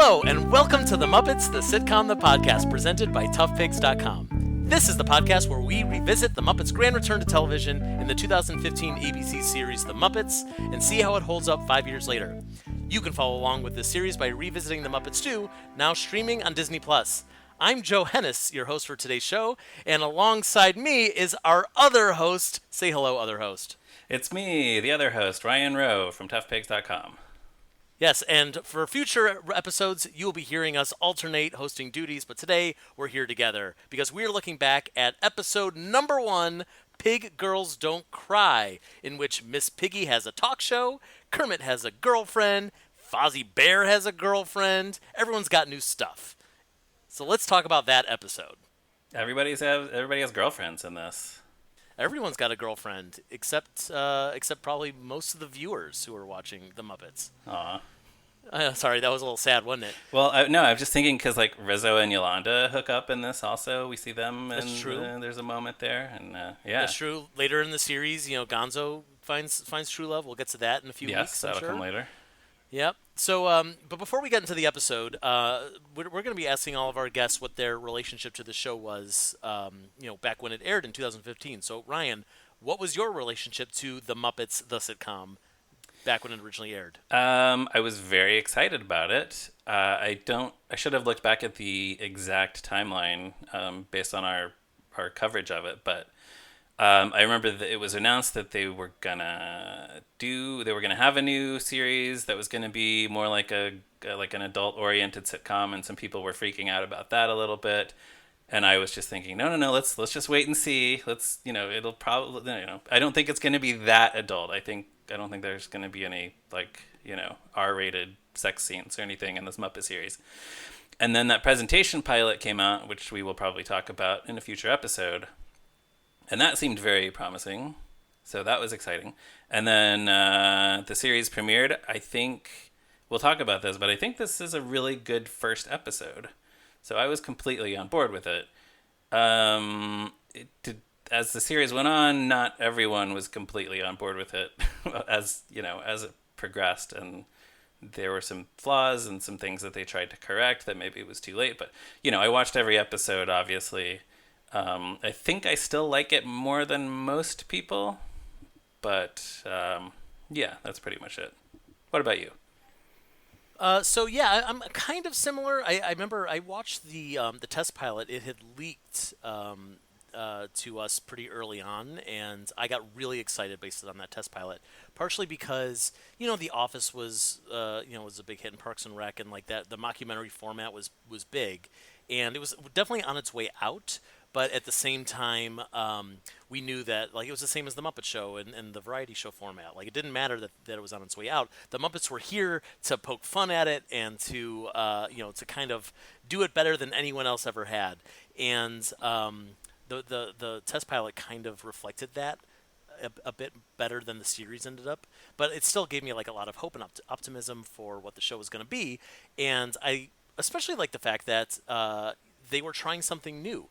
Hello, and welcome to the Muppets, the Sitcom, the podcast, presented by toughpigs.com. This is the podcast where we revisit the Muppets' grand return to television in the 2015 ABC series The Muppets and see how it holds up 5 years later. You can follow along with this series by revisiting The Muppets 2, now streaming on Disney+. I'm Joe Hennes, your host for today's show, and alongside me is our other host. Say hello, other host. It's me, the other host, Ryan Rowe from toughpigs.com. Yes, and for future episodes, you will be hearing us alternate hosting duties, but today we're here together because we're looking back at episode number 1, Pig Girls Don't Cry, in which Miss Piggy has a talk show, Kermit has a girlfriend, Fozzie Bear has a girlfriend, everyone's got new stuff. So let's talk about that episode. Everybody has girlfriends in this. Everyone's got a girlfriend, except probably most of the viewers who are watching The Muppets. Aw. Sorry, that was a little sad, wasn't it? Well, no, I'm just thinking because like Rizzo and Yolanda hook up in this also. We see them, and That's true. There's a moment there, and yeah. That's true. Later in the series, Gonzo finds true love. We'll get to that in a few weeks. Yes, that'll come later. Yep. So, but before we get into the episode, we're going to be asking all of our guests what their relationship to the show was, back when it aired in 2015. So, Ryan, what was your relationship to The Muppets, the sitcom, back when it originally aired? I was very excited about it. I should have looked back at the exact timeline based on our coverage of it, but I remember that it was announced that they were gonna have a new series that was gonna be more like an adult-oriented sitcom, and some people were freaking out about that a little bit. And I was just thinking, no, let's just wait and see. It'll probably, I don't think it's gonna be that adult. I don't think there's gonna be any R-rated sex scenes or anything in this Muppet series. And then that presentation pilot came out, which we will probably talk about in a future episode. And that seemed very promising, so that was exciting. And then the series premiered. I think we'll talk about this, but I think this is a really good first episode. So I was completely on board with it. As the series went on, not everyone was completely on board with it, as it progressed, and there were some flaws and some things that they tried to correct that maybe it was too late. But I watched every episode, obviously. I think I still like it more than most people, but yeah, that's pretty much it. What about you? I'm kind of similar. I remember I watched the test pilot. It had leaked to us pretty early on, and I got really excited based on that test pilot. Partially because The Office was was a big hit in Parks and Rec, and like that the mockumentary format was big, and it was definitely on its way out. But at the same time, we knew that it was the same as the Muppet Show and the variety show format. It didn't matter that it was on its way out. The Muppets were here to poke fun at it and to to kind of do it better than anyone else ever had. And the test pilot kind of reflected that a bit better than the series ended up. But it still gave me a lot of hope and optimism for what the show was going to be. And I especially like the fact that they were trying something new.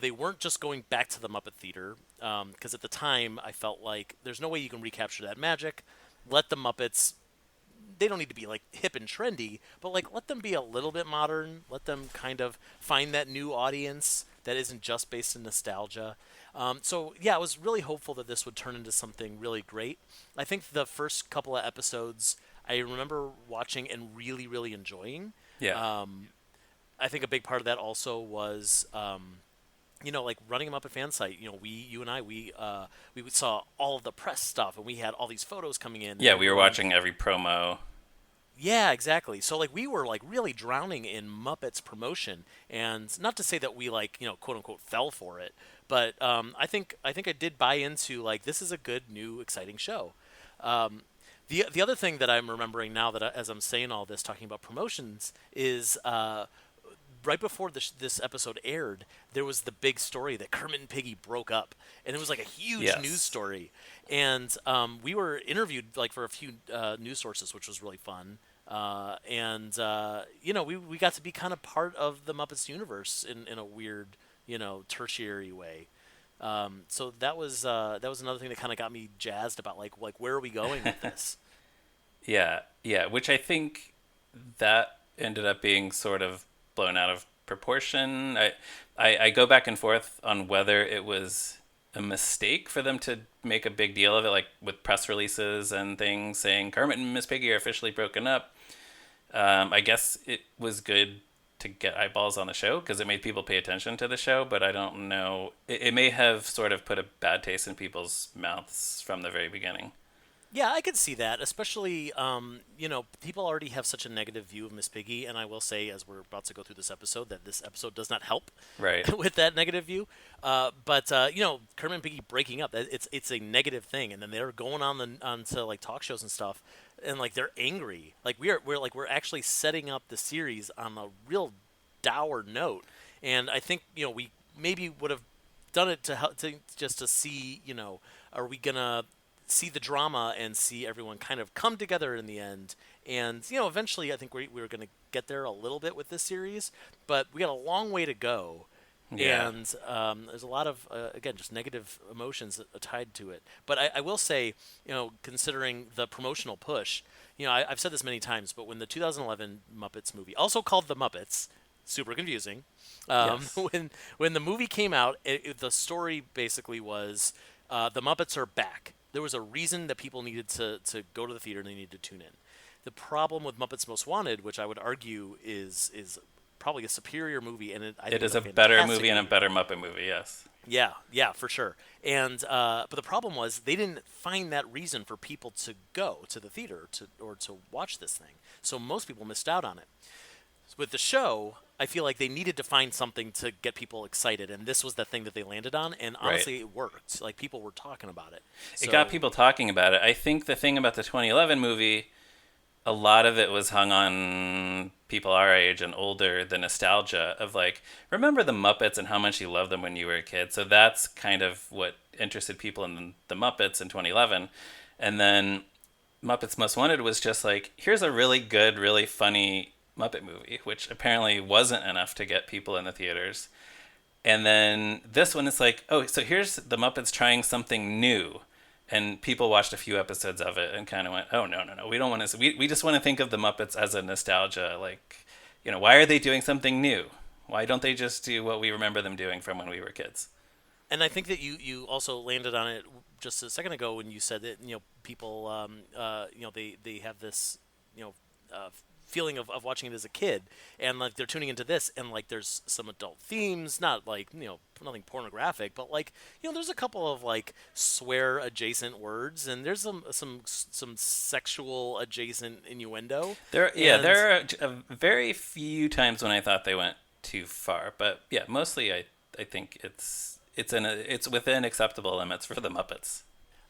They weren't just going back to the Muppet Theater, because at the time I felt like there's no way you can recapture that magic. Let the Muppets, they don't need to be hip and trendy, but let them be a little bit modern. Let them kind of find that new audience that isn't just based in nostalgia. I was really hopeful that this would turn into something really great. I think the first couple of episodes I remember watching and really, really enjoying. Yeah. I think a big part of that also was running a Muppet fan site. You and I, we saw all of the press stuff, and we had all these photos coming in. Yeah, we were watching every promo. Yeah, exactly. So we were really drowning in Muppets promotion, and not to say that we quote unquote fell for it, but I think I did buy into this is a good new exciting show. The other thing that I'm remembering now that as I'm saying all this, talking about promotions, is right before this episode aired, there was the big story that Kermit and Piggy broke up, and it was a huge news story. And we were interviewed for a few news sources, which was really fun. We got to be kind of part of the Muppets universe in a weird, tertiary way. So that was another thing that kind of got me jazzed about where are we going with this? Yeah, which I think that ended up being sort of blown out of proportion. I go back and forth on whether it was a mistake for them to make a big deal of it, like with press releases and things saying Kermit and Miss Piggy are officially broken up. I guess it was good to get eyeballs on the show because it made people pay attention to the show, but I don't know. It may have sort of put a bad taste in people's mouths from the very beginning. Yeah, I could see that, especially, people already have such a negative view of Miss Piggy, and I will say, as we're about to go through this episode, that this episode does not help Right. with that negative view. But Kermit and Piggy breaking up, it's a negative thing, and then they're going onto like talk shows and stuff, and like they're angry. Like we're actually setting up the series on a real dour note, and I think we maybe would have done it to help to just to see are we gonna see the drama and see everyone kind of come together in the end. And eventually, I think we were going to get there a little bit with this series, but we got a long way to go. Yeah. And there's a lot of again just negative emotions tied to it. But I will say, considering the promotional push, I've said this many times, but when the 2011 Muppets movie, also called The Muppets, super confusing, Yes. when the movie came out, the story basically was the Muppets are back. There was a reason that people needed to go to the theater and they needed to tune in. The problem with Muppets Most Wanted, which I would argue is probably a superior movie, and I It think is it's a a better fantastic movie and a movie. better Muppet movie, yes. Yeah, yeah, for sure. And but the problem was they didn't find that reason for people to go to the theater to watch this thing. So most people missed out on it. With the show, I feel like they needed to find something to get people excited, and this was the thing that they landed on. And Right. honestly, it worked. Like people were talking about it. It got So people talking about it. I think the thing about the 2011 movie, a lot of it was hung on people our age and older, the nostalgia of like, remember the Muppets and how much you loved them when you were a kid. So that's kind of what interested people in the Muppets in 2011. And then Muppets Most Wanted was just like, here's a really good, really funny Muppet movie, which apparently wasn't enough to get people in the theaters. And then this one is like, oh, so here's the Muppets trying something new. And people watched a few episodes of it and kind of went, oh, no, no, no. We don't want to, we just want to think of the Muppets as a nostalgia. Like, why are they doing something new? Why don't they just do what we remember them doing from when we were kids? and I think that you also landed on it just a second ago when you said that people they have this you know uh, feeling of watching it as a kid, and like they're tuning into this, and like there's some adult themes, not like nothing pornographic, but like there's a couple of like swear adjacent words, and there's some sexual adjacent innuendo, and There are a very few times when I thought they went too far, but yeah, mostly I think it's within acceptable limits for the Muppets.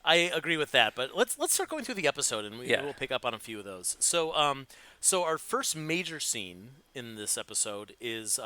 I agree with that, but let's start going through the episode, and we Yeah. will pick up on a few of those. So our first major scene in this episode is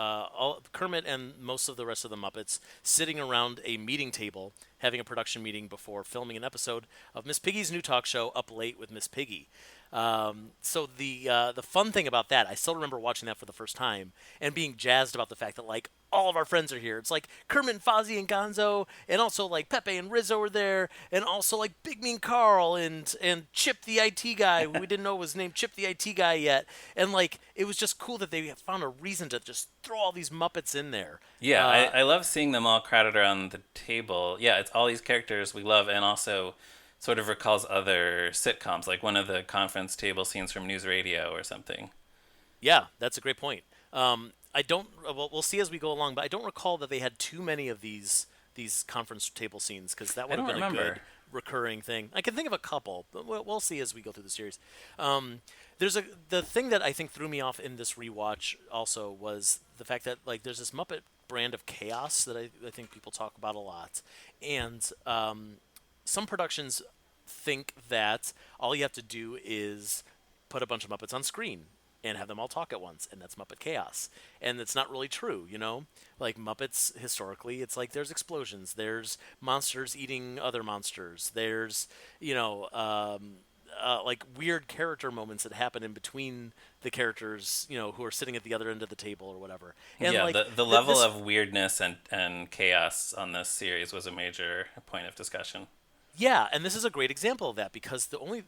Kermit and most of the rest of the Muppets sitting around a meeting table, having a production meeting before filming an episode of Miss Piggy's new talk show, Up Late with Miss Piggy. So the fun thing about that, I still remember watching that for the first time and being jazzed about the fact that like all of our friends are here. It's like Kermit and Fozzie and Gonzo, and also like Pepe and Rizzo were there, and also like Big Mean Carl and Chip the IT guy. We didn't know was named Chip the IT guy yet, and like it was just cool that they found a reason to just throw all these Muppets in there. Yeah, Uh, I love seeing them all crowded around the table. Yeah, it's all these characters we love, and also sort of recalls other sitcoms, like one of the conference table scenes from News Radio or something. Yeah, that's a great point. I don't. Well, we'll see as we go along, but I don't recall that they had too many of these conference table scenes because that I would have don't been a remember. good recurring thing. I can think of a couple, but we'll see as we go through the series. Um, there's the thing that I think threw me off in this rewatch also was the fact that like there's this Muppet brand of chaos that I think people talk about a lot, and some productions think that all you have to do is put a bunch of Muppets on screen and have them all talk at once, and that's Muppet Chaos. And it's not really true, you know? Like Muppets historically, it's like there's explosions, there's monsters eating other monsters, there's like weird character moments that happen in between the characters, who are sitting at the other end of the table or whatever. And Yeah, like the level this of weirdness and chaos on this series was a major point of discussion. Yeah, and this is a great example of that because the only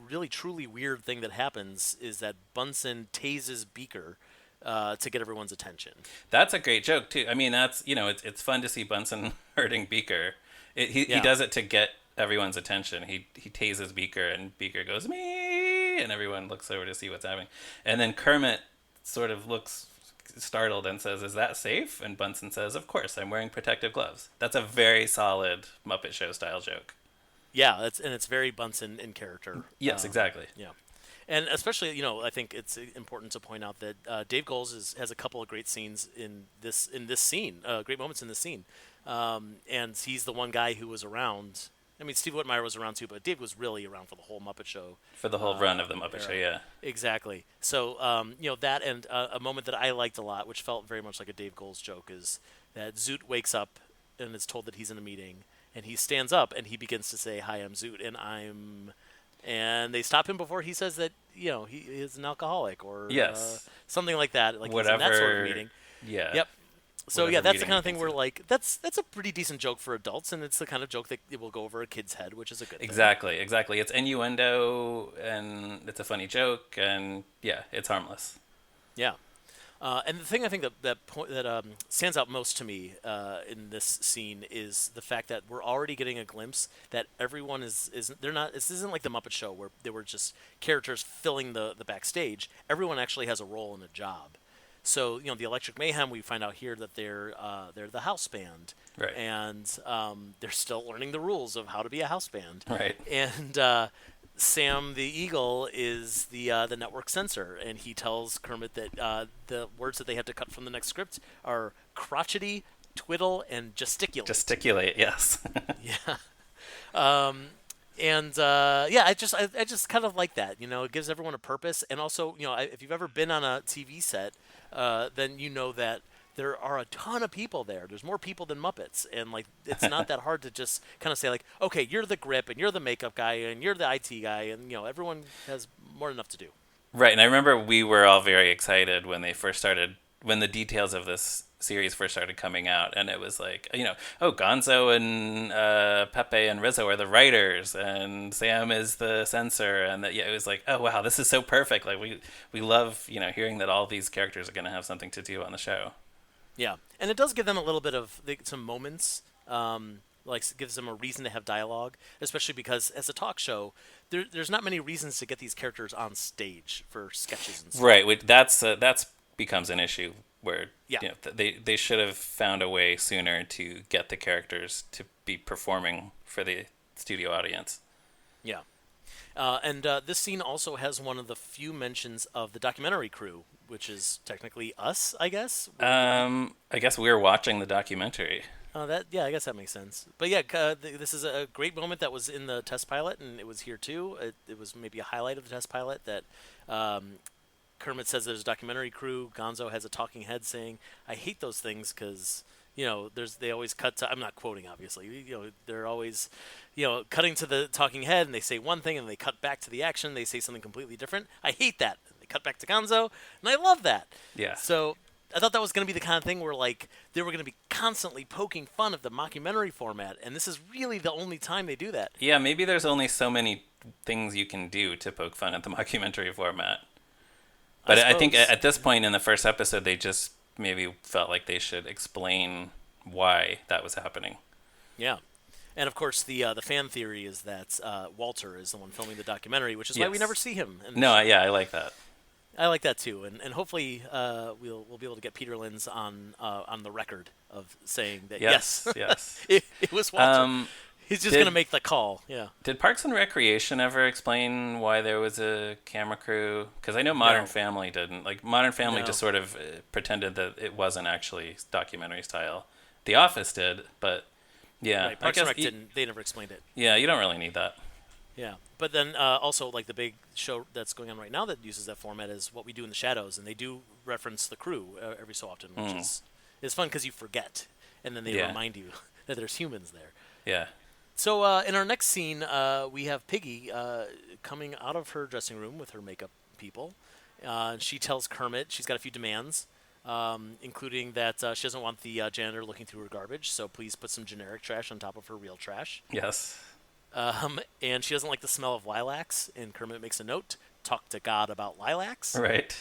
really truly weird thing that happens is that Bunsen tases Beaker to get everyone's attention. That's a great joke too. I mean, that's it's fun to see Bunsen hurting Beaker. He Yeah, does it to get everyone's attention. He tases Beaker, and Beaker goes me, and everyone looks over to see what's happening. And then Kermit sort of looks startled and says, "Is that safe?" And Bunsen says, "Of course, I'm wearing protective gloves." That's a very solid Muppet Show style joke. yeah, it's very Bunsen in character. Yes, exactly. Yeah, and especially I think it's important to point out that Dave Goelz has a couple of great scenes in this scene, great moments in this scene, and he's the one guy who was around. I mean, Steve Whitmire was around too, but Dave was really around for the whole Muppet Show For the whole run of the Muppet Show, era. yeah. Exactly. So, that and a moment that I liked a lot, which felt very much like a Dave Goelz joke, is that Zoot wakes up and is told that he's in a meeting, and he stands up and he begins to say, "Hi, I'm Zoot, and they stop him before he says that he is an alcoholic or Yes. something like that. Like he's in that sort of Whatever. meeting. Yeah. Yep. So yeah, Whatever that's the meeting kind he of thing thinks where of. like that's a pretty decent joke for adults, and it's the kind of joke that it will go over a kid's head, which is a good thing. Exactly, exactly. It's innuendo, and it's a funny joke, and yeah, it's harmless. Yeah. And the thing I think that stands out most to me in this scene is the fact that we're already getting a glimpse that everyone is they're not. This isn't like the Muppet Show where they were just characters filling the backstage. Everyone actually has a role and a job. So the Electric Mayhem, we find out here that they're the house band, Right. and they're still learning the rules of how to be a house band. Right. And Sam the Eagle is the network censor, and he tells Kermit that the words that they have to cut from the next script are crotchety, twiddle, and gesticulate. Gesticulate, yes. Yeah. And yeah, I just kind of like that. It gives everyone a purpose, and also, if you've ever been on a TV set, then you know that there are a ton of people there. There's more people than Muppets, and like it's not that hard to just kind of say like, okay, you're the grip, and you're the makeup guy, and you're the IT guy, and everyone has more than enough to do. Right, and I remember we were all very excited when they first started, when the details of this series first started coming out, and it was like, oh, Gonzo and Pepe and Rizzo are the writers, and Sam is the censor, and that, yeah, it was like, oh wow, this is so perfect. Like we love hearing that all these characters are going to have something to do on the show. Yeah, and it does give them a little bit of some moments. Like gives them a reason to have dialogue, especially because as a talk show, there's not many reasons to get these characters on stage for sketches and stuff. Right, that's becomes an issue where Yeah, they should have found a way sooner to get the characters to be performing for the studio audience. yeah. And this scene also has one of the few mentions of the documentary crew, which is technically us, I guess. I guess we were watching the documentary. Yeah, I guess that makes sense. But yeah, this is a great moment that was in the test pilot, and it was here too. It was maybe a highlight of the test pilot that Kermit says there's a documentary crew. Gonzo has a talking head saying, "I hate those things because they always cut to." I'm not quoting, obviously. They're always cutting to the talking head, and they say one thing, and they cut back to the action. They say something completely different. I hate that. They cut back to Gonzo, and I love that. Yeah. So I thought that was going to be the kind of thing where like they were going to be constantly poking fun of the mockumentary format, and this is really the only time they do that. Yeah, maybe there's only so many things you can do to poke fun at the mockumentary format. But I think suppose. at this point in the first episode, they just maybe felt like they should explain why that was happening. Yeah. And of course, the fan theory is that Walter is the one filming the documentary, which is why we Yes. never see him in the No, show. yeah, I like that. I like that too, and hopefully we'll be able to get Peter Linz on the record of saying that yes, Yes, yes. it was Walter. Um, He's just did gonna make the call. Yeah. did Parks and Recreation ever explain why there was a camera crew? Because I know Modern No. Family didn't. Like Modern Family No. just sort of pretended that it wasn't actually documentary style. The Office did, but yeah, Right. I Parks and guess Rec didn't. They never explained it. yeah, you don't really need that. Yeah, but then also like the big show that's going on right now that uses that format is What We Do in the Shadows, and they do reference the crew every so often, which is fun because you forget, and then they Yeah. remind you that there's humans there. Yeah. So in our next scene, we have Piggy coming out of her dressing room with her makeup people. She tells Kermit she's got a few demands, including that she doesn't want the janitor looking through her garbage, so please put some generic trash on top of her real trash. Yes. And she doesn't like the smell of lilacs. And Kermit makes a note: talk to God about lilacs. Right.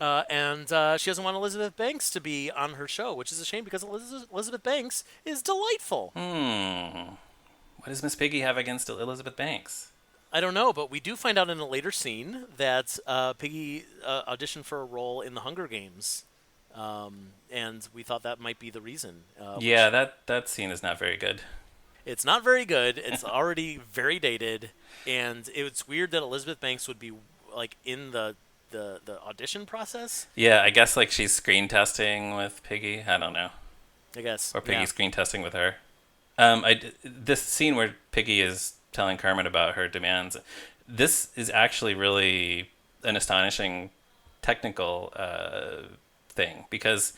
And she doesn't want Elizabeth Banks to be on her show, which is a shame because Elizabeth Banks is delightful. What does Miss Piggy have against Elizabeth Banks? I don't know, but we do find out in a later scene that Piggy auditioned for a role in the Hunger Games, and we thought that might be the reason. Yeah, that scene is not very good. It's not very good. It's already very dated, and it's weird that Elizabeth Banks would be like in the audition process. Yeah, I guess like she's screen testing with Piggy. I don't know. I guess. Or Piggy Yeah. screen testing with her. This scene where Piggy is telling Kermit about her demands, this is actually really an astonishing technical thing because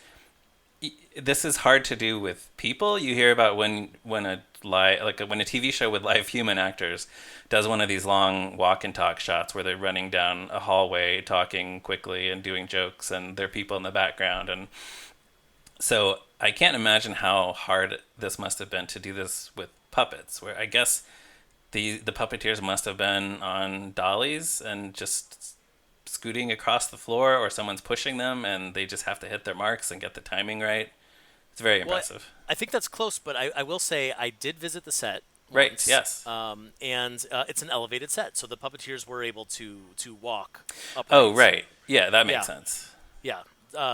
this is hard to do with people. You hear about when when a TV show with live human actors does one of these long walk and talk shots where they're running down a hallway talking quickly and doing jokes and there are people in the background, and so I can't imagine how hard this must have been to do this with puppets, where I guess the puppeteers must have been on dollies and just scooting across the floor, or someone's pushing them and they just have to hit their marks and get the timing right. It's very Well, impressive. I think that's close, but I will say I did visit the set Right, once, yes. and it's an elevated set, so the puppeteers were able to walk up. Oh, right. Yeah, that Yeah. makes sense. Yeah,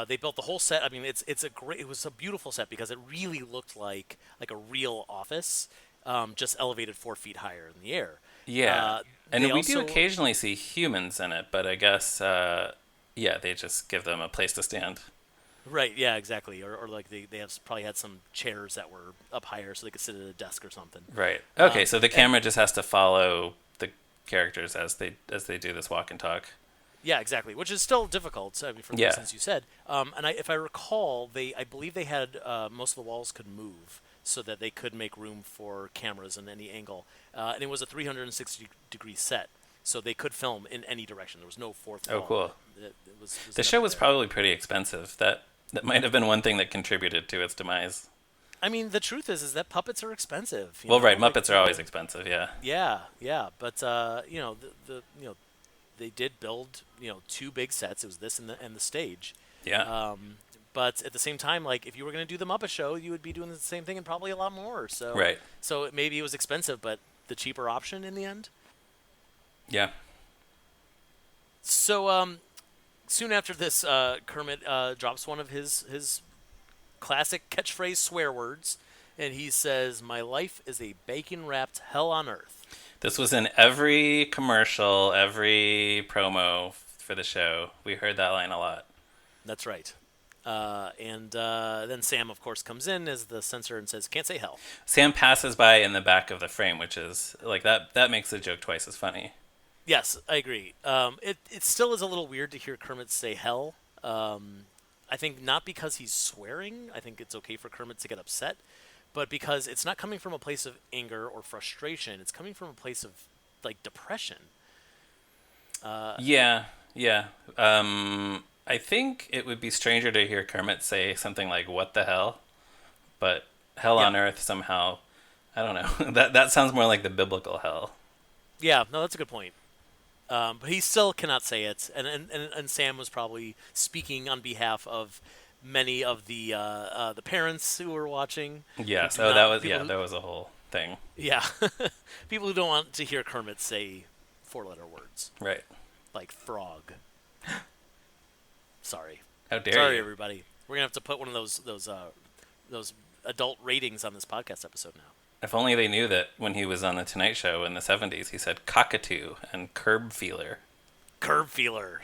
they built the whole set. I mean, it was a beautiful set because it really looked like a real office, just elevated 4 feet higher in the air. Yeah. And They we do also occasionally see humans in it, but I guess, yeah, they just give them a place to stand. right, yeah, exactly, or like they have probably had some chairs that were up higher so they could sit at a desk or something. Right. Okay, so the And camera just has to follow the characters as they do this walk and talk. yeah, exactly, which is still difficult. I mean, for the Yeah. reasons you said. And if I recall, I believe they had most of the walls could move so that they could make room for cameras in any angle. And it was a 360-degree set, so they could film in any direction. There was no fourth Oh, wall. cool. It was The never show was there. probably pretty expensive. That might have been one thing that contributed to its demise. I mean, the truth is that puppets are expensive. Well, right, Like Muppets are always expensive, yeah. yeah, yeah, but they did build 2 big sets. It was this and the stage. Yeah. But at the same time, like if you were going to do the Muppet Show, you would be doing the same thing and probably a lot more. So Right. maybe it was expensive, but the cheaper option in the end. Yeah. So soon after this, Kermit drops one of his classic catchphrase swear words, and he says, "My life is a bacon-wrapped hell on earth." This was in every commercial, every promo for the show. We heard that line a lot. That's right. And then Sam, of course, comes in as the censor and says, "Can't say hell." Sam passes by in the back of the frame, which is like that makes the joke twice as funny. Yes, I agree. It still is a little weird to hear Kermit say hell. I think not because he's swearing. I think it's okay for Kermit to get upset, but because it's not coming from a place of anger or frustration. It's coming from a place of like depression. Yeah, yeah. I think it would be stranger to hear Kermit say something like "What the hell," but "hell Yeah. on earth" somehow. I don't know. That sounds more like the biblical hell. Yeah, no, that's a good point. But he still cannot say it, and Sam was probably speaking on behalf of many of the parents who were watching. Yeah. Who do So not- that was a whole thing. yeah, people who don't want to hear Kermit say 4-letter words Right. like frog. Sorry, How dare sorry, you? everybody. We're gonna have to put one of those adult ratings on this podcast episode now. If only they knew that when he was on the Tonight Show in the 70s, he said cockatoo and curb feeler. Curb feeler.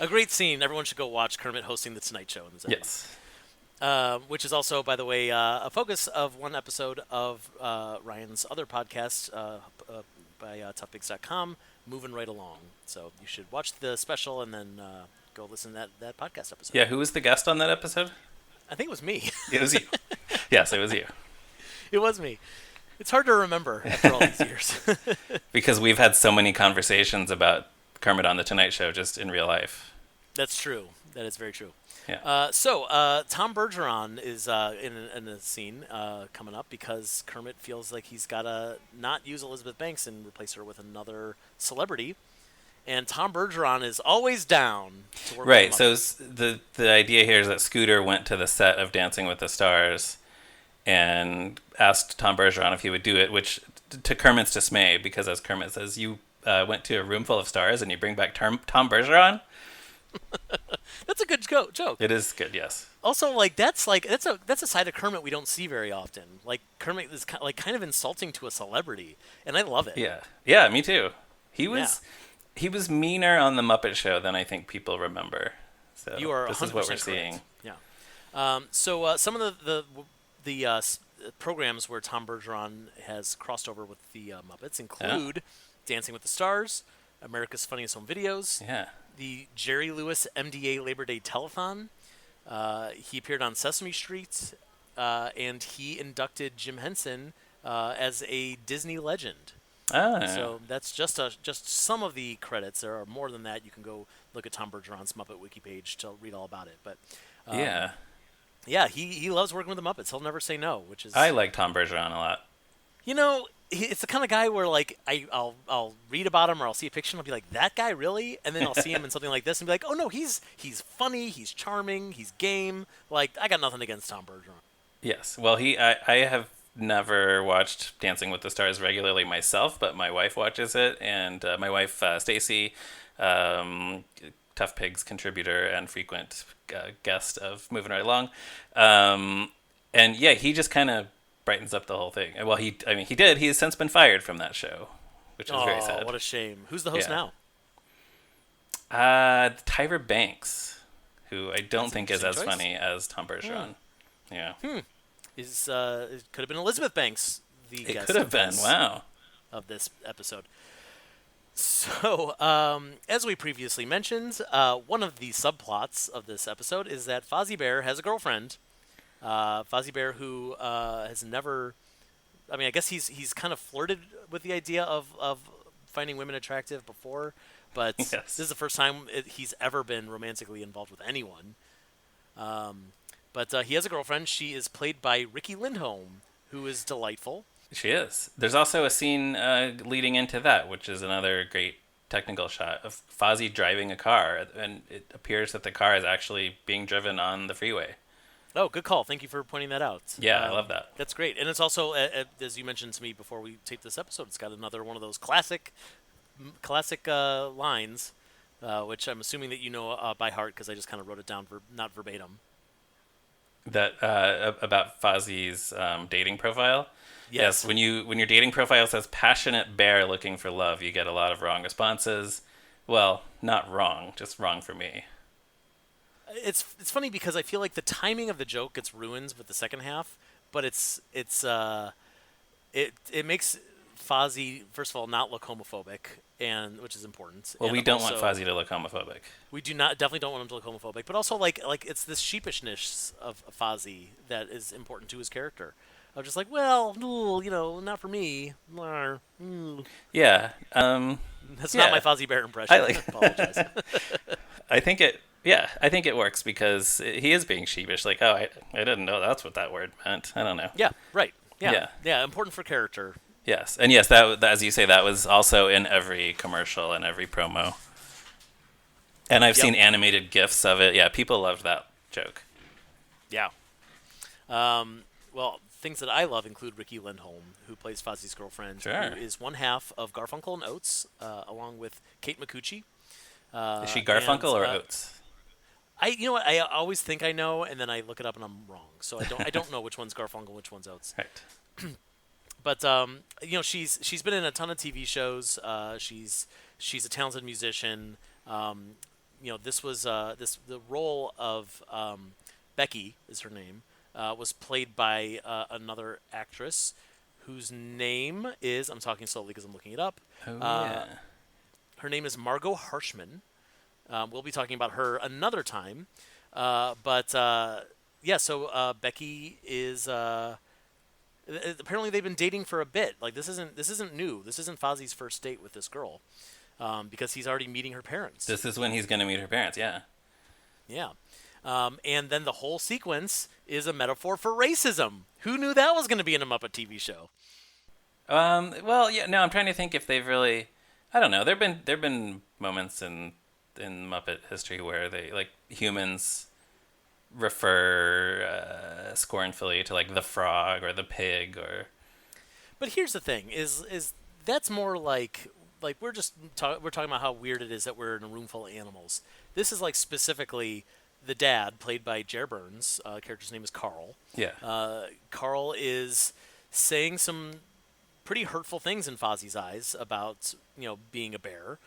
A great scene. Everyone should go watch Kermit hosting the Tonight Show in the 70s. Yes. Which is also, by the way, a focus of one episode of Ryan's other podcast by toughpigs.com, Moving Right Along. So you should watch the special and then go listen to that podcast episode. Yeah, who was the guest on that episode? I think it was me. It was you. Yes, it was you. It was me. It's hard to remember after all these years. Because we've had so many conversations about Kermit on the Tonight Show just in real life. That's true. That is very true. Yeah. Tom Bergeron is in a scene coming up because Kermit feels like he's got to not use Elizabeth Banks and replace her with another celebrity. And Tom Bergeron is always down to work with Right. the So Muppets. the idea here is that Scooter went to the set of Dancing with the Stars and asked Tom Bergeron if he would do it, which to Kermit's dismay, because as Kermit says, you went to a room full of stars and you bring back Tom Bergeron. That's a good joke. It is good, yes. Also, that's a side of Kermit we don't see very often. Like Kermit is kind of insulting to a celebrity, and I love it. Yeah, yeah, me too. He Yeah. was he was meaner on the Muppet Show than I think people remember. So You are this 100% is what we're correct. seeing. Yeah. Some of the programs where Tom Bergeron has crossed over with the Muppets include Dancing with the Stars, America's Funniest Home Videos, Yeah. the Jerry Lewis MDA Labor Day Telethon. He appeared on Sesame Street, and he inducted Jim Henson as a Disney legend. Ah. So that's just some of the credits. There are more than that. You can go look at Tom Bergeron's Muppet Wiki page to read all about it. But Yeah. yeah, he loves working with the Muppets. He'll never say no, which is I like Tom Bergeron a lot. it's the kind of guy where like I'll read about him or I'll see a picture and I'll be like, that guy really, and then I'll see him in something like this and be like, oh no, he's funny, he's charming, he's game. Like I got nothing against Tom Bergeron. Yes. Well, I have never watched Dancing with the Stars regularly myself, but my wife watches it, and my wife Stacy, Tough Pigs contributor and frequent guest of Moving Right Along, and yeah, he just kind of brightens up the whole thing. Well, he did. He has since been fired from that show, which is very sad. What a shame. Who's the host Yeah. now? Tyra Banks, who I don't That's an think is as interesting choice. funny as Tom Bergeron. Yeah. It could have been Elizabeth Banks, the It guest could have been. Wow. of this episode. So, as we previously mentioned, one of the subplots of this episode is that Fozzie Bear has a girlfriend. Fozzie Bear, who has never, I mean, I guess he's kind of flirted with the idea of finding women attractive before, but Yes. this is the first time he's ever been romantically involved with anyone. But he has a girlfriend. She is played by Rikki Lindholm, who is delightful. She is. There's also a scene leading into that, which is another great technical shot of Fozzie driving a car, and it appears that the car is actually being driven on the freeway. Oh, good call. Thank you for pointing that out. Yeah, I love that. That's great. And it's also, as you mentioned to me before we taped this episode, it's got another one of those classic lines, which I'm assuming that you know by heart because I just kind of wrote it down, not verbatim. That about Fozzie's dating profile. Yes. When your dating profile says passionate bear looking for love, you get a lot of wrong responses. Well, not wrong, just wrong for me. It's funny because I feel like the timing of the joke gets ruined with the second half, but it makes Fozzie, first of all, not look homophobic, and which is important. Well, And we don't also, want Fozzie to look homophobic. We definitely don't want him to look homophobic, but also like it's this sheepishness of Fozzie that is important to his character. I'm just like, well, not for me. Yeah. That's Yeah. not my Fozzie Bear impression. I like- I apologize. I think it works because he is being sheepish. Like, oh, I didn't know that's what that word meant. I don't know. Yeah, right. Yeah. Yeah, important for character. Yes, and yes, that as you say, that was also in every commercial and every promo. And I've Yep. seen animated GIFs of it. Yeah, people loved that joke. Yeah. Well, things that I love include Rikki Lindholm, who plays Fozzie's girlfriend, Sure. who is one half of Garfunkel and Oates, along with Kate McCucci. Is she Garfunkel or and, Oates? You know what? I always think I know, and then I look it up and I'm wrong. So I don't know which one's Garfunkel, which one's Oates. Right. But she's been in a ton of TV shows. She's a talented musician. This was the role of Becky is her name. Was played by another actress whose name is, I'm talking slowly because I'm looking it up. Oh yeah. Her name is Margot Harshman. We'll be talking about her another time. So Becky is. Apparently, they've been dating for a bit. Like this isn't new. This isn't Fozzie's first date with this girl, because he's already meeting her parents. This is when he's going to meet her parents. Yeah. Yeah. And then the whole sequence is a metaphor for racism. Who knew that was going to be in a Muppet TV show? Well, yeah. No, I'm trying to think if they've really. I don't know. There've been moments in Muppet history where they like humans refer scornfully to like the frog or the pig or. But here's the thing: is that's more like we're talking about how weird it is that we're in a room full of animals. This is like specifically the dad, played by Jer Burns. Character's name is Carl. Yeah. Carl is saying some pretty hurtful things in Fozzie's eyes about being a bear,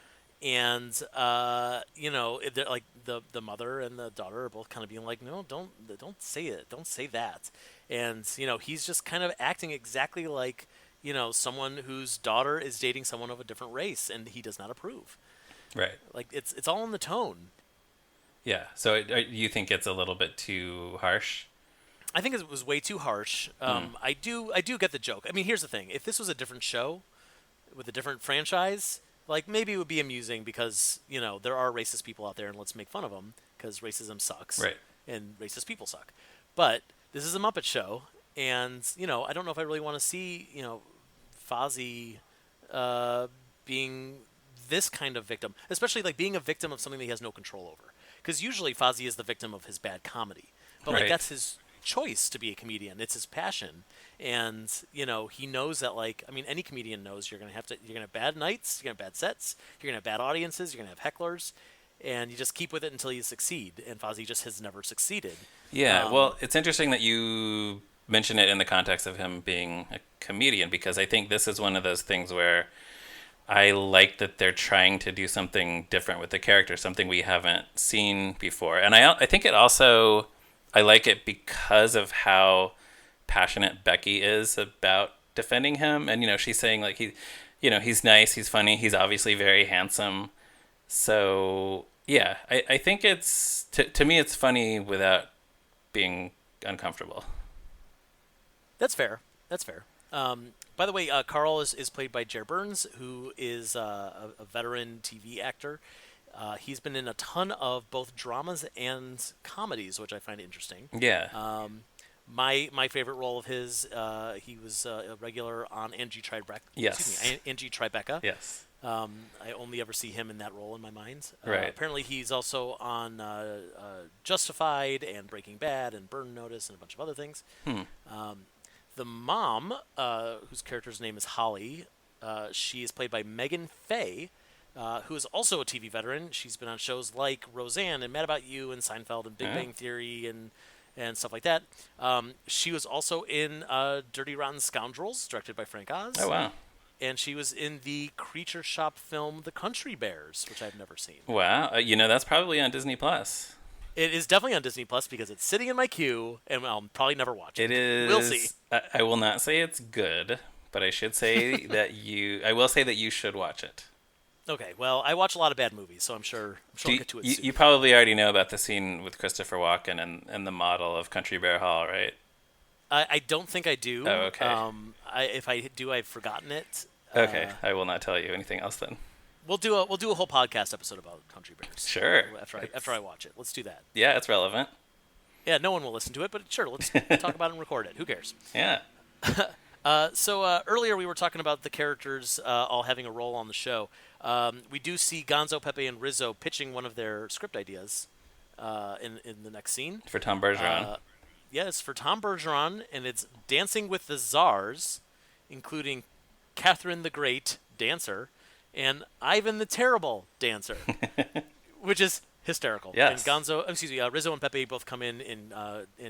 and like the mother and the daughter are both kind of being like, no, don't say it, don't say that, and he's just kind of acting exactly like someone whose daughter is dating someone of a different race, and he does not approve. Right. Like it's all in the tone. Yeah. So you think it's a little bit too harsh? I think it was way too harsh. I do get the joke. I mean, here's the thing: if this was a different show with a different franchise, like maybe it would be amusing because there are racist people out there, and let's make fun of them because racism sucks, Right. and racist people suck. But this is a Muppet show, and I don't know if I really want to see Fozzie being this kind of victim, especially like being a victim of something that he has no control over. Because usually Fozzie is the victim of his bad comedy, but like Right. that's his choice to be a comedian. It's his passion, and he knows that. Like, I mean, any comedian knows you're gonna have bad nights, you're gonna have bad sets, you're gonna have bad audiences, you're gonna have hecklers, and you just keep with it until you succeed. And Fozzie just has never succeeded. Yeah. Well, it's interesting that you mention it in the context of him being a comedian because I think this is one of those things where I like that they're trying to do something different with the character, something we haven't seen before. And I think it also, I like it because of how passionate Becky is about defending him. And, she's saying like he's nice, he's funny, he's obviously very handsome. So yeah, I think to me, it's funny without being uncomfortable. That's fair. That's fair. By the way, Carl is played by Jer Burns, who is a veteran TV actor. He's been in a ton of both dramas and comedies, which I find interesting. Yeah. My favorite role of his, he was a regular on Angie Tribeca. Yes. Excuse me, Angie Tribeca. Yes. I only ever see him in that role in my mind. Right. Apparently, he's also on Justified and Breaking Bad and Burn Notice and a bunch of other things. The mom, whose character's name is Holly, she is played by Megan Faye, who is also a TV veteran. She's been on shows like Roseanne and Mad About You and Seinfeld and Big Bang Theory and stuff like that. She was also in Dirty Rotten Scoundrels, directed by Frank Oz. Oh, wow. And she was in the Creature Shop film The Country Bears, which I've never seen. Wow. That's probably on Disney Plus. It is definitely on Disney Plus because it's sitting in my queue, and I'll probably never watch it. It is. We'll see. I will not say it's good, but I should say I will say that you should watch it. Okay, well, I watch a lot of bad movies, so I'm sure I'll get to it soon. You probably already know about the scene with Christopher Walken and the model of Country Bear Hall, right? I don't think I do. Oh, okay. If I do, I've forgotten it. Okay, I will not tell you anything else then. We'll do a whole podcast episode about Country Bears. Sure. After I watch it, let's do that. Yeah, it's relevant. Yeah, no one will listen to it, but sure, let's talk about it and record it. Who cares? Yeah. So earlier we were talking about the characters all having a role on the show. We do see Gonzo, Pepe, and Rizzo pitching one of their script ideas in the next scene. For Tom Bergeron. Yes, for Tom Bergeron, and it's Dancing with the Czars, including Catherine the Great, dancer, and Ivan the Terrible, dancer, which is hysterical. Yes. And Rizzo and Pepe both come in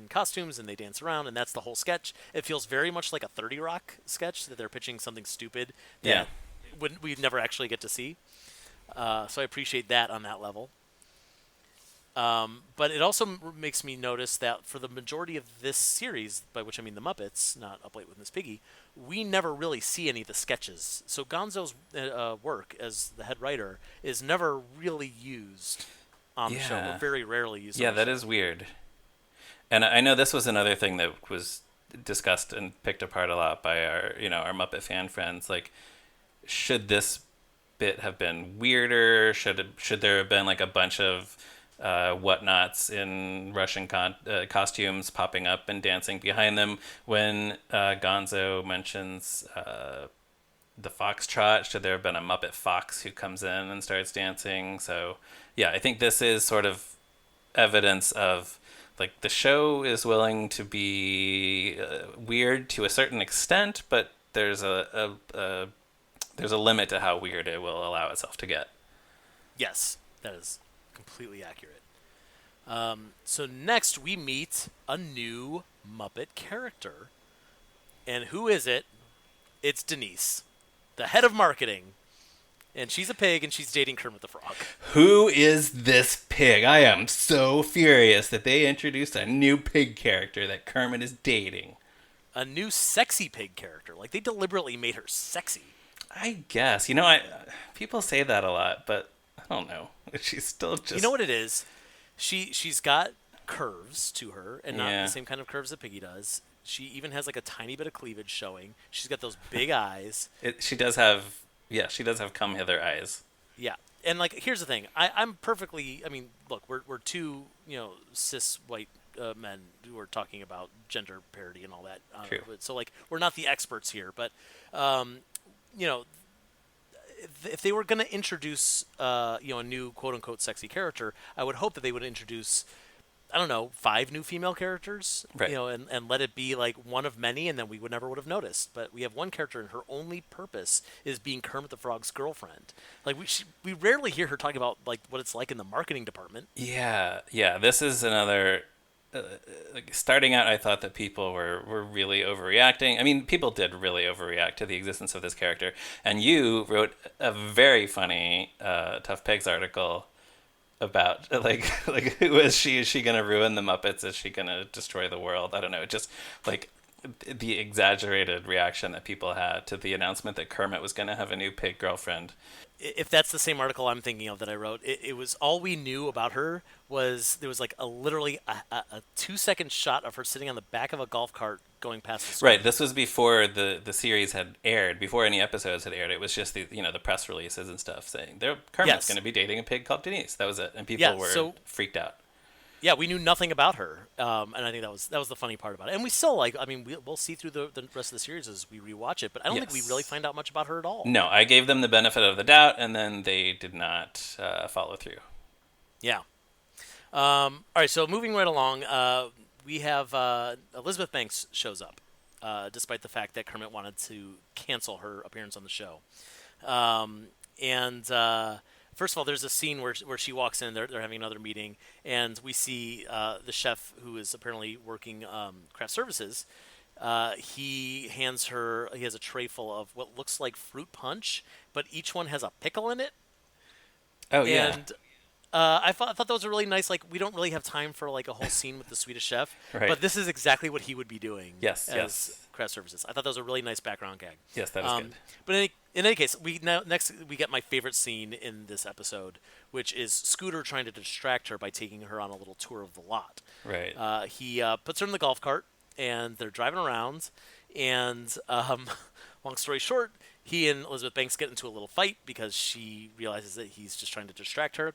costumes and they dance around, and that's the whole sketch. It feels very much like a 30 Rock sketch that they're pitching something stupid that we'd never actually get to see. So I appreciate that on that level. But it also makes me notice that for the majority of this series, by which I mean the Muppets, not Up Late with Miss Piggy, we never really see any of the sketches. So Gonzo's work as the head writer is never really used on the show. Or very rarely used. Yeah, that is weird. And I know this was another thing that was discussed and picked apart a lot by our Muppet fan friends. Like, should this bit have been weirder? Should there have been like a bunch of whatnots in Russian costumes popping up and dancing behind them. When Gonzo mentions the foxtrot, should there have been a Muppet Fox who comes in and starts dancing? So, yeah, I think this is sort of evidence of like the show is willing to be weird to a certain extent, but there's a limit to how weird it will allow itself to get. Yes, that is completely accurate. So next we meet a new Muppet character. And who is it? It's Denise, the head of marketing. And she's a pig and she's dating Kermit the Frog. Who is this pig? I am so furious that they introduced a new pig character that Kermit is dating. A new sexy pig character. Like they deliberately made her sexy. I guess. You know, I people say that a lot, but I don't know. She's still You just know what it is? She's got curves to her, and not yeah. the same kind of curves that Piggy does. She even has like a tiny bit of cleavage showing. She's got those big eyes. She does have she does have come hither eyes. Yeah, and like here's the thing. I'm perfectly. I mean, look, we're two cis white men who are talking about gender parity and all that. True. So like we're not the experts here, but um, you know if they were going to introduce a new quote unquote sexy character, I would hope that they would introduce I don't know 5 new female characters, Right. and let it be like one of many, and then we would never would have noticed. But we have one character, and her only purpose is being Kermit the Frog's girlfriend. Like we rarely hear her talking about like what it's like in the marketing department. Yeah, yeah. This is another. Like starting out, I thought that people were really overreacting. I mean, people did really overreact to the existence of this character. And you wrote a very funny Tough Pigs article about like who is she? Is she gonna ruin the Muppets? Is she gonna destroy the world? I don't know. Just like the exaggerated reaction that people had to the announcement that Kermit was gonna have a new pig girlfriend. If that's the same article I'm thinking of that I wrote, it was all we knew about her was there was like literally a 2-second shot of her sitting on the back of a golf cart going past the Right. screen. This was before the series had aired, before any episodes had aired. It was just the press releases and stuff saying Kermit's Yes. going to be dating a pig called Denise. That was it, and people Yeah. were So freaked out. yeah, we knew nothing about her, and I think that was the funny part about it. And we still like, I mean, we'll see through the rest of the series as we rewatch it, but I don't think we really Yes. find out much about her at all. No, I gave them the benefit of the doubt, and then they did not follow through. Yeah. All right. So moving right along, we have Elizabeth Banks shows up, despite the fact that Kermit wanted to cancel her appearance on the show. And first of all, there's a scene where she walks in. They're having another meeting, and we see the chef who is apparently working craft services. He hands her. He has a tray full of what looks like fruit punch, but each one has a pickle in it. Oh yeah, And I thought that was a really nice. Like, we don't really have time for like a whole scene with the Swedish chef, right. but this is exactly what he would be doing Yes, as yes, craft services. I thought that was a really nice background gag. yes. That is good. But in any case, next we get my favorite scene in this episode, which is Scooter trying to distract her by taking her on a little tour of the lot. Right. He puts her in the golf cart, and they're driving around. And long story short, he and Elizabeth Banks get into a little fight because she realizes that he's just trying to distract her,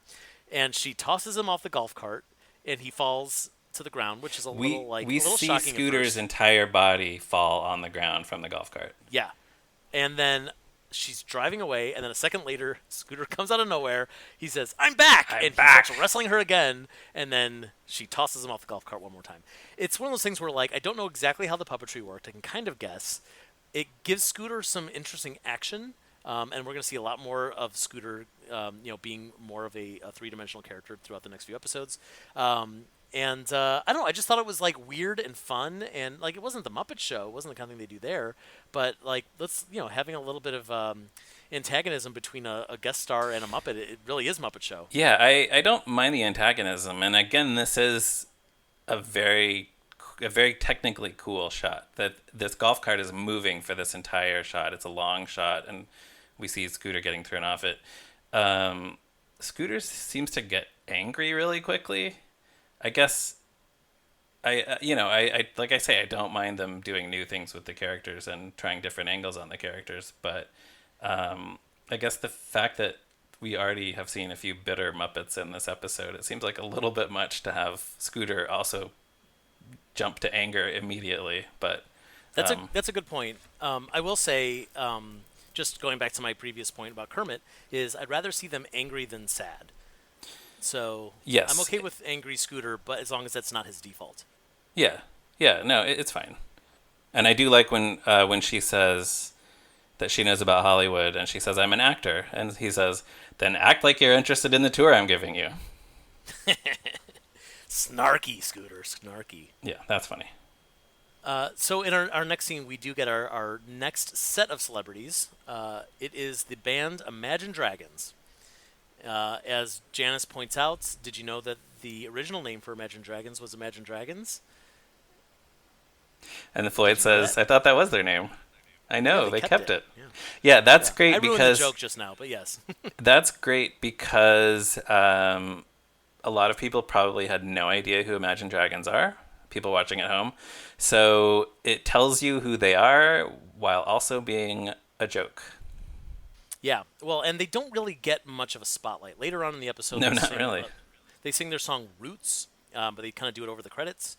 and she tosses him off the golf cart, and he falls to the ground, which is a We little like we a little see shocking at Scooter's first. entire body fall on the ground from the golf cart. Yeah, and then she's driving away, and then a second later, Scooter comes out of nowhere. He says, "I'm back!" I'm and back. he starts wrestling her again, and then she tosses him off the golf cart one more time. It's one of those things where, like, I don't know exactly how the puppetry worked. I can kind of guess. It gives Scooter some interesting action, and we're going to see a lot more of Scooter, being more of a three-dimensional character throughout the next few episodes. And I don't know. I just thought it was like weird and fun, and like it wasn't the Muppet Show. It wasn't the kind of thing they do there. But like, let's having a little bit of antagonism between a guest star and a Muppet. It really is Muppet Show. Yeah, I don't mind the antagonism, and again, this is a very technically cool shot. That this golf cart is moving for this entire shot. It's a long shot, and we see Scooter getting thrown off it. Scooter seems to get angry really quickly. I guess I like I say, I don't mind them doing new things with the characters and trying different angles on the characters, but I guess the fact that we already have seen a few bitter Muppets in this episode. It seems like a little bit much to have Scooter also jump to anger immediately. But That's a good point. I will say, just going back to my previous point about Kermit, is I'd rather see them angry than sad. So I'm yes, okay with angry Scooter, but as long as that's not his default. yeah, yeah, no, it's fine. And I do like when she says that she knows about Hollywood, and she says, "I'm an actor," and he says, "Then act like you're interested in the tour I'm giving you." Snarky Scooter, snarky. Yeah, that's funny. So in our next scene, we do get our next set of celebrities. It is the band Imagine Dragons. As Janice points out, did you know that the original name for Imagine Dragons was Imagine Dragons? And the Floyd Did you know says, that? "I thought that was their name." I Yeah, know they they kept kept it. it. Yeah, Yeah, that's yeah. I great ruined the because joke just now, but yes. that's great because a lot of people probably had no idea who Imagine Dragons are. People watching at home, so it tells you who they are while also being a joke. Yeah, well, and they don't really get much of a spotlight. Later on in the episode, No, not really. they sing their song "Roots," but they kind of do it over the credits.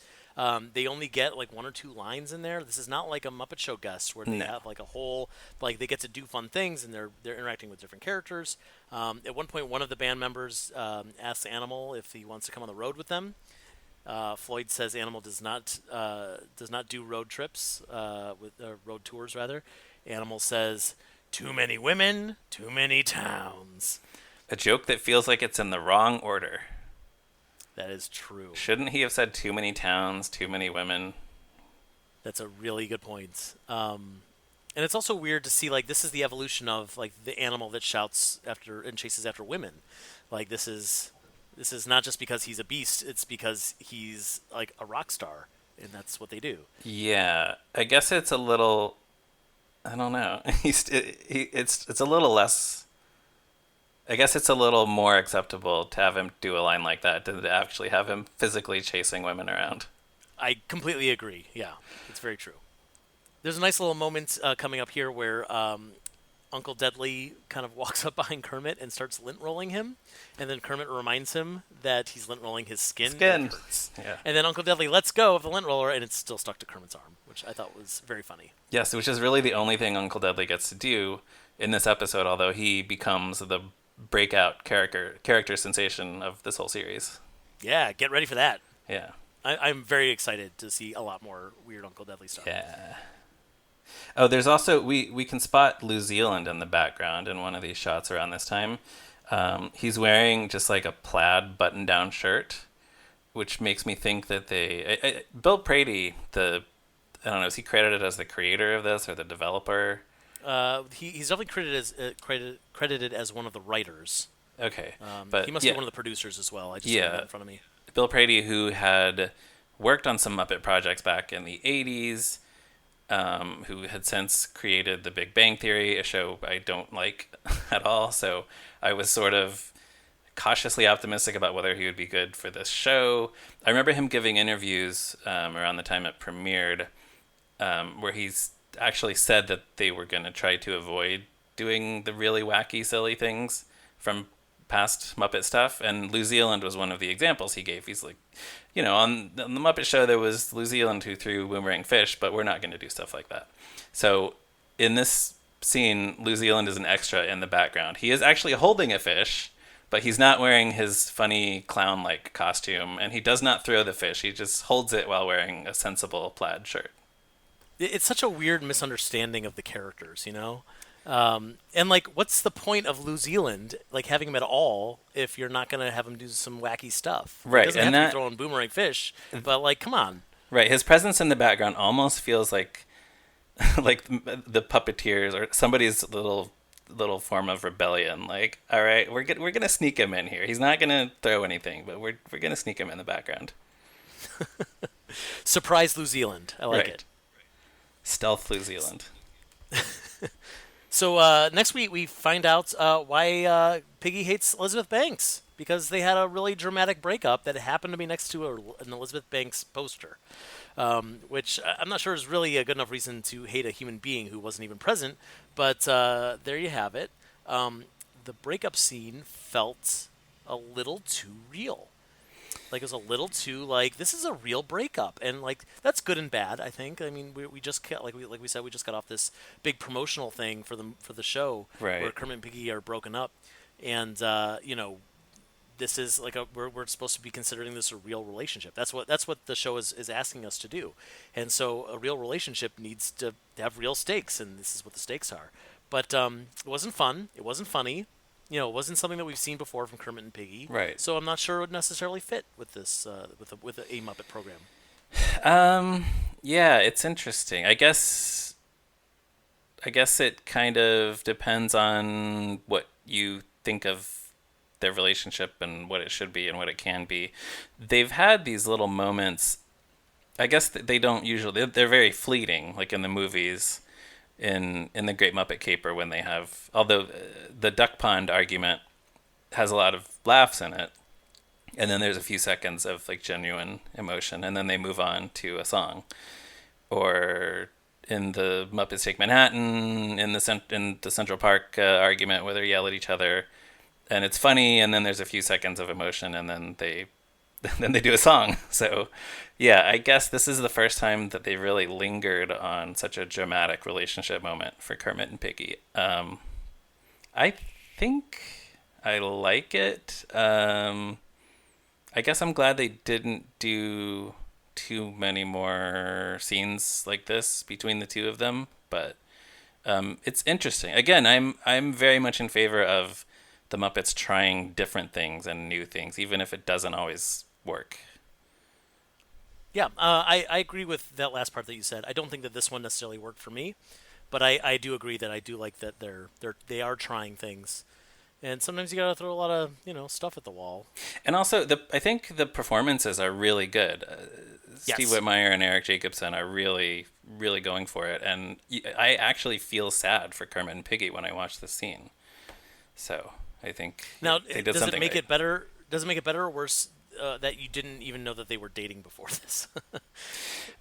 They only get like one or two lines in there. This is not like a Muppet Show guest where they No. have like a whole like they get to do fun things and they're interacting with different characters. At one point, one of the band members asks Animal if he wants to come on the road with them. Floyd says Animal does not do road trips with road tours rather. Animal says, "Too many women, too many towns." A joke that feels like it's in the wrong order. That is true. Shouldn't he have said too many towns, too many women? That's a really good point. And it's also weird to see like this is the evolution of like the animal that shouts after and chases after women. Like this is not just because he's a beast; it's because he's like a rock star, and that's what they do. Yeah, I guess it's a little. I don't know. It's a little less. I guess it's a little more acceptable to have him do a line like that than to actually have him physically chasing women around. I completely agree. Yeah, it's very true. There's a nice little moment coming up here where Uncle Deadly kind of walks up behind Kermit and starts lint rolling him, and then Kermit reminds him that he's lint rolling his skin. And Skin. it hurts. Yeah. And then Uncle Deadly lets go of the lint roller, and it's still stuck to Kermit's arm, which I thought was very funny. Yes, which is really the only thing Uncle Deadly gets to do in this episode, although he becomes the breakout character sensation of this whole series. Yeah, get ready for that. Yeah. I'm very excited to see a lot more weird Uncle Deadly stuff. Yeah. Oh, there's also we can spot New Zealand in the background in one of these shots around this time. He's wearing just like a plaid button-down shirt, which makes me think that Bill Prady, I don't know, is he credited as the creator of this or the developer? He's definitely credited as one of the writers. Okay, He but must yeah, be one of the producers as well. I just have that in front of me. Bill Prady, who had worked on some Muppet projects back in the 80s, who had since created The Big Bang Theory, a show I don't like at all. So I was sort of cautiously optimistic about whether he would be good for this show. I remember him giving interviews around the time it premiered, where he's actually said that they were going to try to avoid doing the really wacky, silly things from past Muppet stuff, and New Zealand was one of the examples he gave. He's like, on the Muppet Show there was New Zealand who threw boomerang fish, but we're not going to do stuff like that. So in this scene, New Zealand is an extra in the background. He is actually holding a fish, but he's not wearing his funny clown-like costume, and he does not throw the fish. He just holds it while wearing a sensible plaid shirt. It's such a weird misunderstanding of the characters, you know? And like, what's the point of New Zealand, like having him at all, if you're not gonna have him do some wacky stuff? Right, He doesn't and have to that be throwing boomerang fish, but like, come on. right, his presence in the background almost feels like like the puppeteers or somebody's little form of rebellion. Like, all right, we're gonna sneak him in here. He's not gonna throw anything, but we're gonna sneak him in the background. Surprise New Zealand. I like Right. it. Stealth New Zealand. So next week we find out why Piggy hates Elizabeth Banks, because they had a really dramatic breakup that happened to be next to an Elizabeth Banks poster, which I'm not sure is really a good enough reason to hate a human being who wasn't even present. But there you have it. the breakup scene felt a little too real. Like it was a little too like this is a real breakup, and like that's good and bad. I think. I mean, we just like we said, we just got off this big promotional thing for the show where Right. Kermit and Piggy are broken up, and this is like we're supposed to be considering this a real relationship. That's what the show is asking us to do, and so a real relationship needs to have real stakes, and this is what the stakes are. But it wasn't fun. It wasn't funny. It wasn't something that we've seen before from Kermit and Piggy. Right. So I'm not sure it would necessarily fit with this with a Muppet program. Yeah, it's interesting. I guess it kind of depends on what you think of their relationship and what it should be and what it can be. They've had these little moments. I guess they don't usually. They're very fleeting, like in the movies, in the Great Muppet Caper when they have. Although the duck pond argument has a lot of laughs in it, and then there's a few seconds of like genuine emotion, and then they move on to a song. Or in the Muppets Take Manhattan, in the Central Park argument where they yell at each other, and it's funny, and then there's a few seconds of emotion, and then they then they do a song. So, yeah, I guess this is the first time that they really lingered on such a dramatic relationship moment for Kermit and Piggy. I think I like it. I guess I'm glad they didn't do too many more scenes like this between the two of them, but it's interesting. Again, I'm very much in favor of the Muppets trying different things and new things, even if it doesn't always work. Yeah, I agree with that last part that you said. I don't think that this one necessarily worked for me, but I do agree that I do like that they are trying things, and sometimes you gotta throw a lot of stuff at the wall. And also, I think the performances are really good. Steve Yes. Whitmire and Eric Jacobson are really, really going for it, and I actually feel sad for Kermit and Piggy when I watch this scene. So I think Now, they did does it something make right. it better? Does it make it better or worse that you didn't even know that they were dating before this?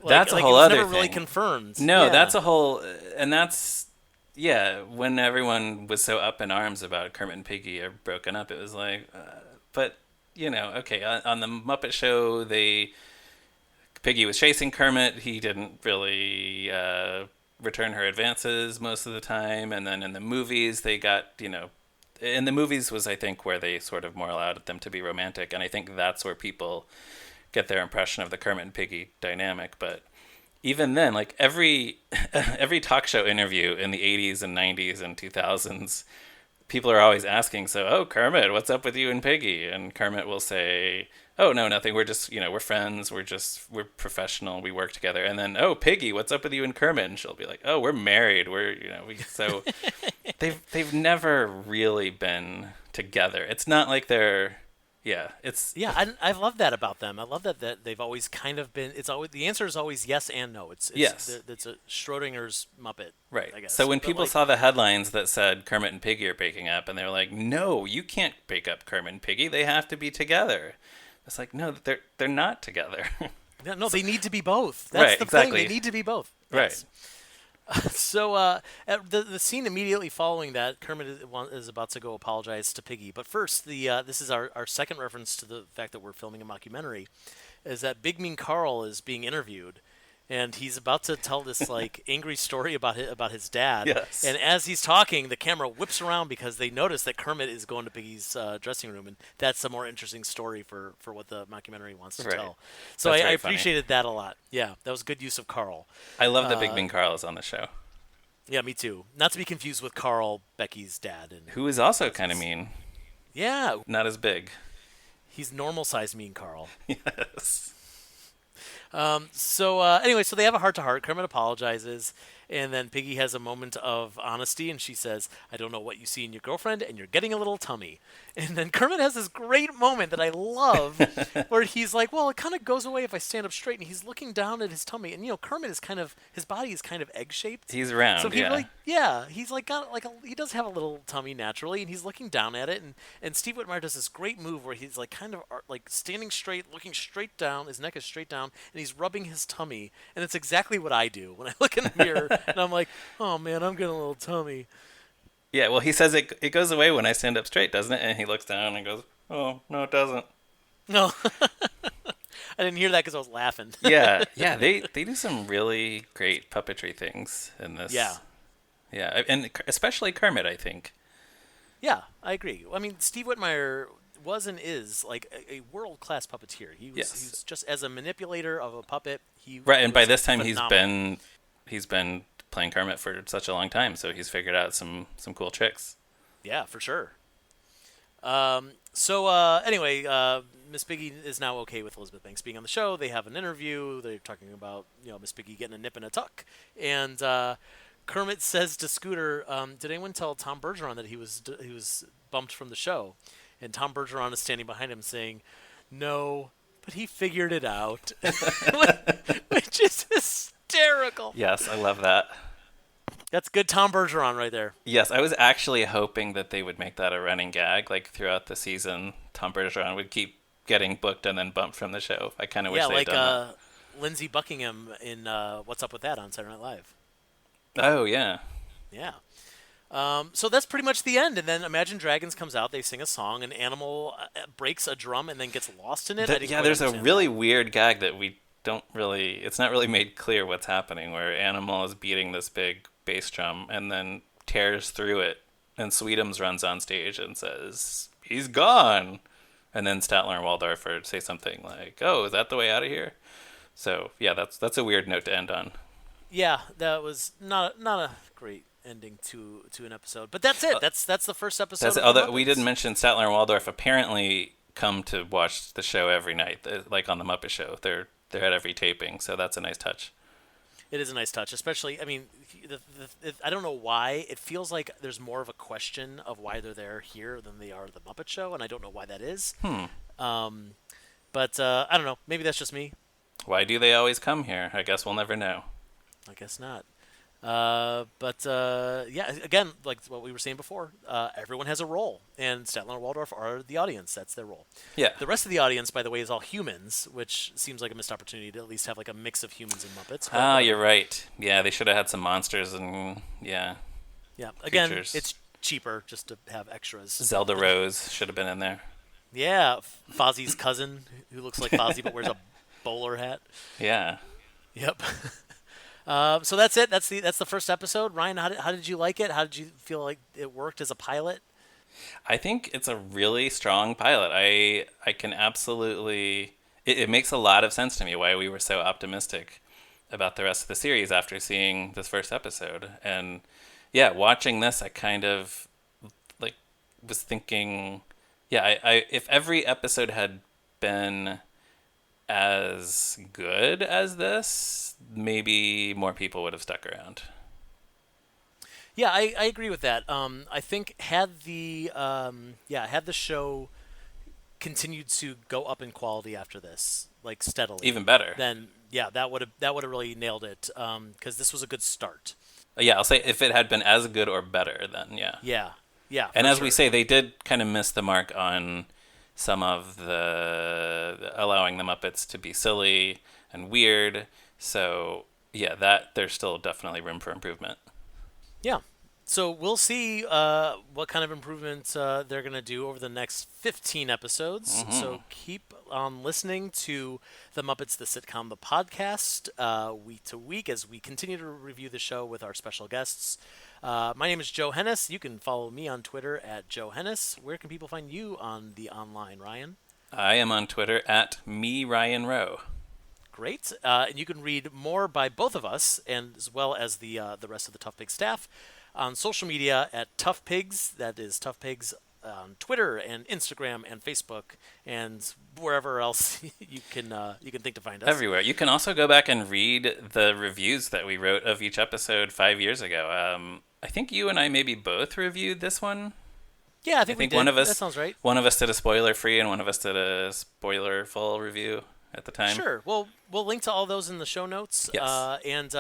That's a like it whole was other never really thing. confirmed. No, Yeah. that's a whole, and that's yeah. When everyone was so up in arms about Kermit and Piggy are broken up, it was like, but okay. On the Muppet Show, Piggy was chasing Kermit. He didn't really return her advances most of the time, and then in the movies, they got in the movies was I think where they sort of more allowed them to be romantic, and I think that's where people get their impression of the Kermit and Piggy dynamic. But even then, like every every talk show interview in the 80s and 90s and 2000s, people are always asking, so, oh, Kermit, what's up with you and Piggy? And Kermit will say, oh, no, nothing. We're just, we're friends. We're professional. We work together. And then, oh, Piggy, what's up with you and Kermit? And she'll be like, oh, we're married. So they've never really been together. It's not like they're, yeah, it's, Yeah, I love that about them. I love that they've always kind of been. It's always the answer is always yes and no. yes. It's a Schrodinger's Muppet, Right. I So guess. when But people like, saw the headlines that said Kermit and Piggy are breaking up, and they were like, "No, you can't break up Kermit and Piggy. They have to be together." It's like, no, they're not together. no, they need to be both. That's Right. the thing. They Exactly. need to be both. Right. Yes. So the scene immediately following that, Kermit is about to go apologize to Piggy. But first, this is our second reference to the fact that we're filming a mockumentary, is that Big Mean Carl is being interviewed, and he's about to tell this like angry story about his dad. Yes. And as he's talking, the camera whips around because they notice that Kermit is going to Piggy's dressing room, and that's a more interesting story for what the mockumentary wants to Right. tell. So That's I very funny. appreciated that a lot. Yeah, that was good use of Carl. I love that Big Bean Carl is on the show, Yeah, me too. Not to be confused with Carl, Becky's dad. And who is also kind of mean, yeah, not as big. he's normal sized mean Carl. Yes. So anyway, so they have a heart to heart. Kermit apologizes, and then Piggy has a moment of honesty, and she says, "I don't know what you see in your girlfriend, and you're getting a little tummy." And then Kermit has this great moment that I love, where he's like, "Well, it kind of goes away if I stand up straight," and he's looking down at his tummy, and Kermit is kind of his body is kind of egg shaped. He's round. So he Yeah. really, he's like got like he does have a little tummy naturally, and he's looking down at it, and Steve Whitmire does this great move where he's like kind of like standing straight, looking straight down, his neck is straight down, and he's rubbing his tummy, and it's exactly what I do when I look in the mirror, and I'm like, oh man, I'm getting a little tummy. Yeah, well, he says it goes away when I stand up straight, doesn't it? And he looks down and goes, "Oh, no, it doesn't." No, I didn't hear that because I was laughing. Yeah, yeah, they do some really great puppetry things in Yeah, this. Yeah, and especially Kermit, I think. yeah, I agree. I mean, Steve Whitmire was and is like a world class puppeteer. He Yes. was just as a manipulator of a puppet. Right, and by Was this time phenomenal. he's been playing Kermit for such a long time, so he's figured out some cool tricks. Yeah, for sure. Anyway, Miss Piggy is now okay with Elizabeth Banks being on the show. They have an interview. They're talking about Miss Piggy getting a nip and a tuck, and Kermit says to Scooter, "Did anyone tell Tom Bergeron that he was bumped from the show?" And Tom Bergeron is standing behind him saying, "No, but he figured it out," which is hysterical. Yes, I love that. That's good Tom Bergeron right there. Yes, I was actually hoping that they would make that a running gag, like throughout the season. Tom Bergeron would keep getting booked and then bumped from the show. I kind of wish Yeah, they had like done that. Lindsey Buckingham in What's Up with That on Saturday Night Live. Oh yeah, Yeah. So that's pretty much the end. And then Imagine Dragons comes out. They sing a song. An animal breaks a drum and then gets lost in it. I didn't yeah. quite There's a understand really that. weird gag that we don't really. It's not really made clear what's happening. Where Animal is beating this big bass drum and then tears through it, and Sweetums runs on stage and says, "He's gone." And then Statler and Waldorf say something like, "Oh, is that the way out of here?" So yeah, that's a weird note to end on. Yeah, that was not a great ending to an episode. But that's it. That's the first episode That's of the although we didn't Muppets. mention Statler and Waldorf apparently come to watch the show every night, like on the Muppet Show. They're at every taping, so that's a nice touch. It is a nice touch, especially. I mean, I don't know why it feels like there's more of a question of why they're there here than they are the Muppet Show, and I don't know why that is. Hmm. Um, but I don't know. Maybe that's just me. Why do they always come here? I guess we'll never know. I guess not. Yeah, again, like what we were saying before, everyone has a role, and Statler and Waldorf are the audience. That's their role. Yeah. The rest of the audience, by the way, is all humans, which seems like a missed opportunity to at least have like a mix of humans and Muppets. But Ah, whatever. you're right. Yeah, they should have had some monsters and yeah, Yeah, again, creatures. it's cheaper just to have extras. Zelda Rose should have been in there. Yeah, Fozzie's cousin, who looks like Fozzie but wears a bowler hat. Yeah. Yep. So that's it. That's the first episode. Ryan, how did you like it? How did you feel like it worked as a pilot? I think it's a really strong pilot. I can absolutely it makes a lot of sense to me why we were so optimistic about the rest of the series after seeing this first episode. And yeah, watching this I kind of like was thinking yeah, I if every episode had been as good as this, maybe more people would have stuck around. Yeah, I agree with that. I think had the show continued to go up in quality after this, like steadily, Even better. then yeah, that would have really nailed it. Because this was a good start. Yeah, I'll say if it had been as good or better, then yeah. Yeah, yeah, And for as we sure. say, they did kind of miss the mark on some of the allowing the Muppets to be silly and weird. So yeah, that there's still definitely room for improvement. Yeah. So we'll see what kind of improvements they're going to do over the next 15 episodes. Hmm. So keep on listening to the Muppets, the Sitcom, the podcast, week to week as we continue to review the show with our special guests. My name is Joe Hennes. You can follow me on Twitter at Joe Hennes. Where can people find you on the online, Ryan? I am on Twitter at me Ryan Rowe. Great. And you can read more by both of us, and as well as the rest of the Tough Pig staff, on social media at Tough Pigs. That is Tough Pigs on Twitter and Instagram and Facebook and wherever else you can think to find us. Everywhere. You can also go back and read the reviews that we wrote of each episode 5 years ago. I think you and I maybe both reviewed this one. Yeah, I I think we think did. That sounds right. one of us did a spoiler free and one of us did a spoiler full review at the time. Sure. Well, we'll link to all those in the show notes. Yes. And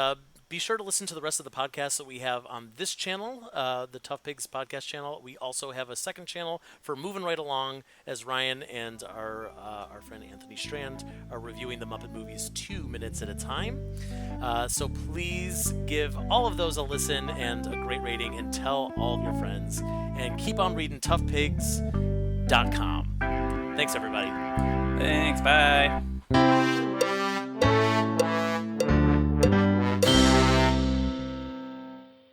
Be sure to listen to the rest of the podcasts that we have on this channel, the Tough Pigs podcast channel. We also have a second channel for moving right along as Ryan and our friend Anthony Strand are reviewing the Muppet movies 2 minutes at a time. So please give all of those a listen and a great rating, and tell all of your friends. And keep on reading toughpigs.com. Thanks, everybody. Thanks. Bye.